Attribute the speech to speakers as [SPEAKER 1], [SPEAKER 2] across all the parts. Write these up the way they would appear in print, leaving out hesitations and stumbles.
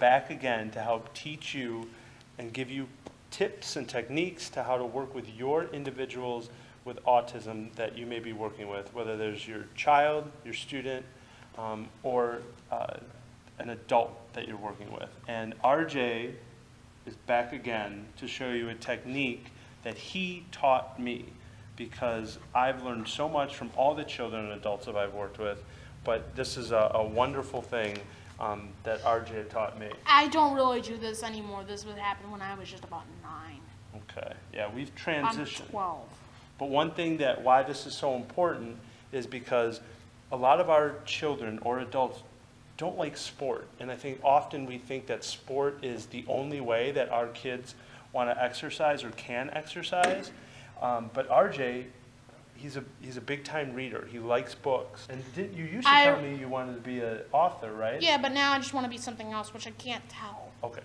[SPEAKER 1] back again to help teach you and give you tips and techniques to how to work with your individuals with autism that you may be working with, whether there's your child, your student, or an adult that you're working with. And RJ is back again to show you a technique that he taught me, because I've learned so much from all the children and adults that I've worked with, but this is a wonderful thing that RJ taught me.
[SPEAKER 2] I don't really do this anymore. This would happen when I was just about 9.
[SPEAKER 1] Okay, yeah, we've transitioned.
[SPEAKER 2] I'm 12.
[SPEAKER 1] But one thing why this is so important is because a lot of our children or adults don't like sport. And I think often we think that sport is the only way that our kids want to exercise or can exercise. But RJ, he's a big-time reader. He likes books. And you used to tell me you wanted to be an author, right?
[SPEAKER 2] Yeah, but now I just want to be something else, which I can't tell.
[SPEAKER 1] Okay.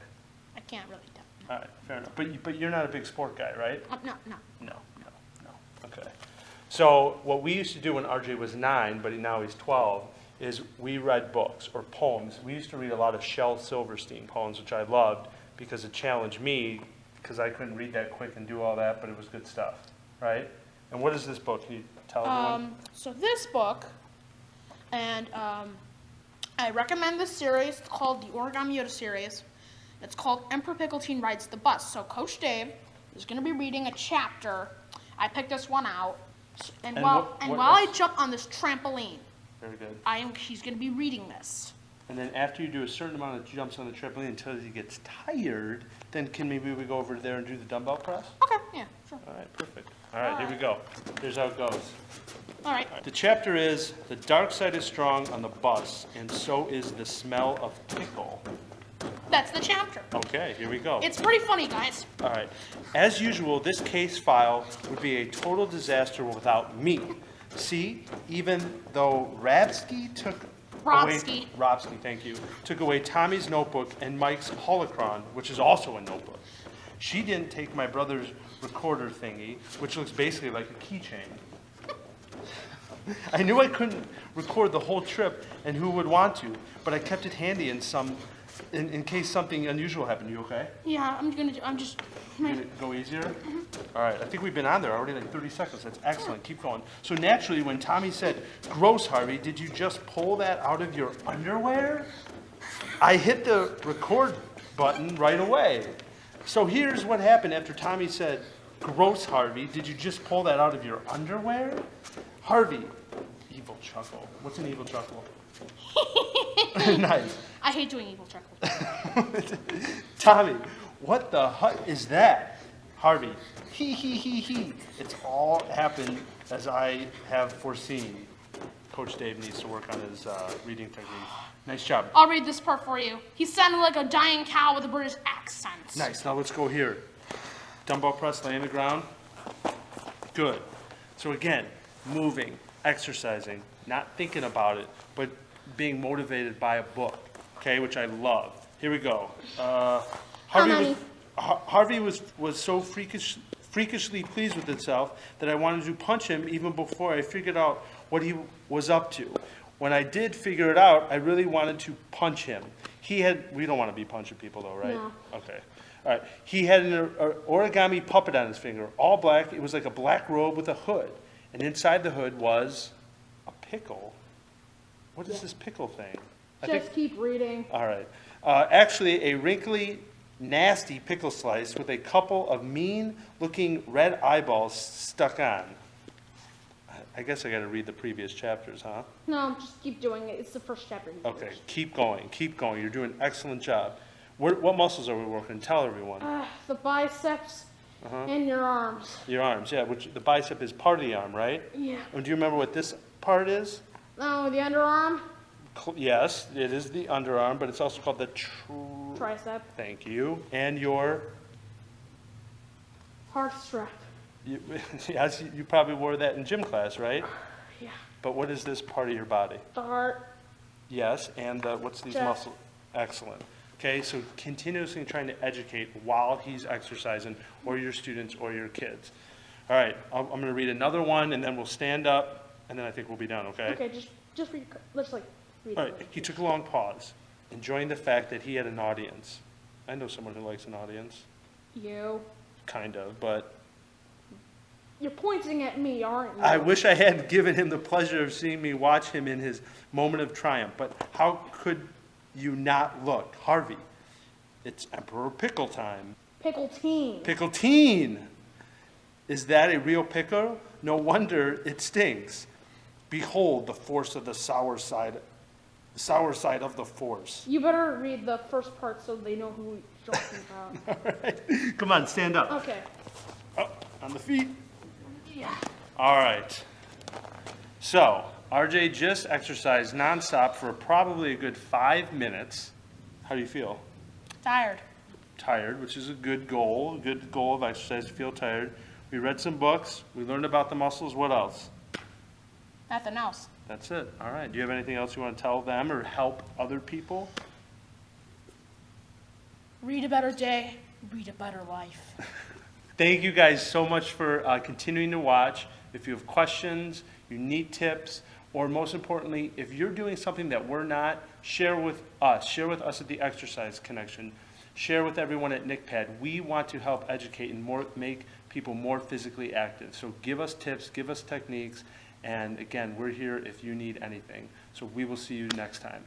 [SPEAKER 2] I can't really tell.
[SPEAKER 1] No. All right, fair enough. But you're not a big sport guy, right?
[SPEAKER 2] No.
[SPEAKER 1] Okay. So what we used to do when RJ was 9, but now he's 12, is we read books or poems. We used to read a lot of Shel Silverstein poems, which I loved because it challenged me, because I couldn't read that quick and do all that, but it was good stuff, right? And what is this book? Can you tell everyone?
[SPEAKER 2] So this book, and I recommend this series. It's called the Origami Yoda series. It's called Emperor Pickleteen Rides the Bus. So Coach Dave is going to be reading a chapter. I picked this one out, and while I jump on this trampoline,
[SPEAKER 1] very good.
[SPEAKER 2] He's going to be reading this.
[SPEAKER 1] And then after you do a certain amount of jumps on the trampoline until he gets tired, then maybe we go over there and do the dumbbell press?
[SPEAKER 2] Okay, yeah, sure.
[SPEAKER 1] All right, perfect. All right, here we go. Here's how it goes.
[SPEAKER 2] All right.
[SPEAKER 1] The chapter is, the dark side is strong on the bus, and so is the smell of pickle.
[SPEAKER 2] That's the chapter.
[SPEAKER 1] Okay, here we go.
[SPEAKER 2] It's pretty funny, guys.
[SPEAKER 1] All right. As usual, this case file would be a total disaster without me. See, even though Robsky, thank you, took away Tommy's notebook and Mike's holocron, which is also a notebook. She didn't take my brother's recorder thingy, which looks basically like a keychain. I knew I couldn't record the whole trip, and who would want to, but I kept it handy in case something unusual happened. You okay?
[SPEAKER 2] Yeah, you gonna
[SPEAKER 1] go easier? Mm-hmm. All right, I think we've been on there already like 30 seconds. That's excellent. Keep going. So naturally, when Tommy said, "Gross, Harvey, did you just pull that out of your underwear?" I hit the record button right away. So here's what happened after Tommy said, "Gross, Harvey, did you just pull that out of your underwear?" Harvey, evil chuckle. What's an evil chuckle? Nice.
[SPEAKER 2] I hate doing evil chuckles.
[SPEAKER 1] Tommy, what the hut is that? Harvey, he. It's all happened as I have foreseen. Coach Dave needs to work on his reading technique. Nice job.
[SPEAKER 2] I'll read this part for you. He sounded like a dying cow with a British accent.
[SPEAKER 1] Nice. Now let's go here. Dumbbell press, lay on the ground. Good. So again, moving, exercising, not thinking about it, but being motivated by a book, okay, which I love. Here we go. Harvey was so freakishly pleased with itself that I wanted to punch him even before I figured out what he was up to. When I did figure it out, I really wanted to punch him. We don't want to be punching people though, right?
[SPEAKER 2] No.
[SPEAKER 1] Okay. All right. He had an origami puppet on his finger, all black. It was like a black robe with a hood. And inside the hood was a pickle. What is this pickle thing?
[SPEAKER 2] Keep reading.
[SPEAKER 1] All right. Actually, a wrinkly, nasty pickle slice with a couple of mean-looking red eyeballs stuck on. I guess I got to read the previous chapters, huh?
[SPEAKER 2] No, just keep doing it. It's the first chapter.
[SPEAKER 1] Okay, keep going. You're doing an excellent job. What muscles are we working? Tell everyone.
[SPEAKER 2] The biceps and your arms.
[SPEAKER 1] Your arms, yeah. Which the bicep is part of the arm, right?
[SPEAKER 2] Yeah.
[SPEAKER 1] And do you remember what this part is?
[SPEAKER 2] No, the underarm.
[SPEAKER 1] Yes, it is the underarm, but it's also called the
[SPEAKER 2] tricep.
[SPEAKER 1] Thank you. And your
[SPEAKER 2] heart strap.
[SPEAKER 1] Yes, you probably wore that in gym class, right?
[SPEAKER 2] Yeah.
[SPEAKER 1] But what is this part of your body?
[SPEAKER 2] The heart.
[SPEAKER 1] Yes, and what's these
[SPEAKER 2] chest.
[SPEAKER 1] muscles? Excellent. Okay, so continuously trying to educate while he's exercising, or your students or your kids. All right, I'm going to read another one, and then we'll stand up, and then I think we'll be done, okay?
[SPEAKER 2] Okay, just read, let's read
[SPEAKER 1] All right, he took a long pause. enjoying the fact that he had an audience. I know someone who likes an audience,
[SPEAKER 2] You.
[SPEAKER 1] kind of, but
[SPEAKER 2] You're pointing at me, aren't you?
[SPEAKER 1] I wish I had given him the pleasure of seeing me watch him in his moment of triumph. But how could you not look? Harvey, it's Emperor Pickle time.
[SPEAKER 2] Pickle-teen.
[SPEAKER 1] Pickle-teen! Is that a real pickle? No wonder it stinks. Behold the force of the sour side of the force.
[SPEAKER 2] You better read the first part so they know who you're talking about.
[SPEAKER 1] All right, come on, stand up.
[SPEAKER 2] Okay.
[SPEAKER 1] Up, on the feet.
[SPEAKER 2] Yeah.
[SPEAKER 1] All right. So, RJ just exercised nonstop for probably a good 5 minutes. How do you feel?
[SPEAKER 2] Tired.
[SPEAKER 1] Tired, which is a good goal of exercise to feel tired. We read some books. We learned about the muscles. What else?
[SPEAKER 2] Nothing else.
[SPEAKER 1] That's it. All right. Do you have anything else you want to tell them or help other people?
[SPEAKER 2] Read a better day, read a better life.
[SPEAKER 1] Thank you guys so much for continuing to watch. If you have questions, you need tips, or most importantly, if you're doing something that we're not, share with us. Share with us at the Exercise Connection. Share with everyone at NICPAD. We want to help educate and make people more physically active. So give us tips, give us techniques, and again, we're here if you need anything. So we will see you next time.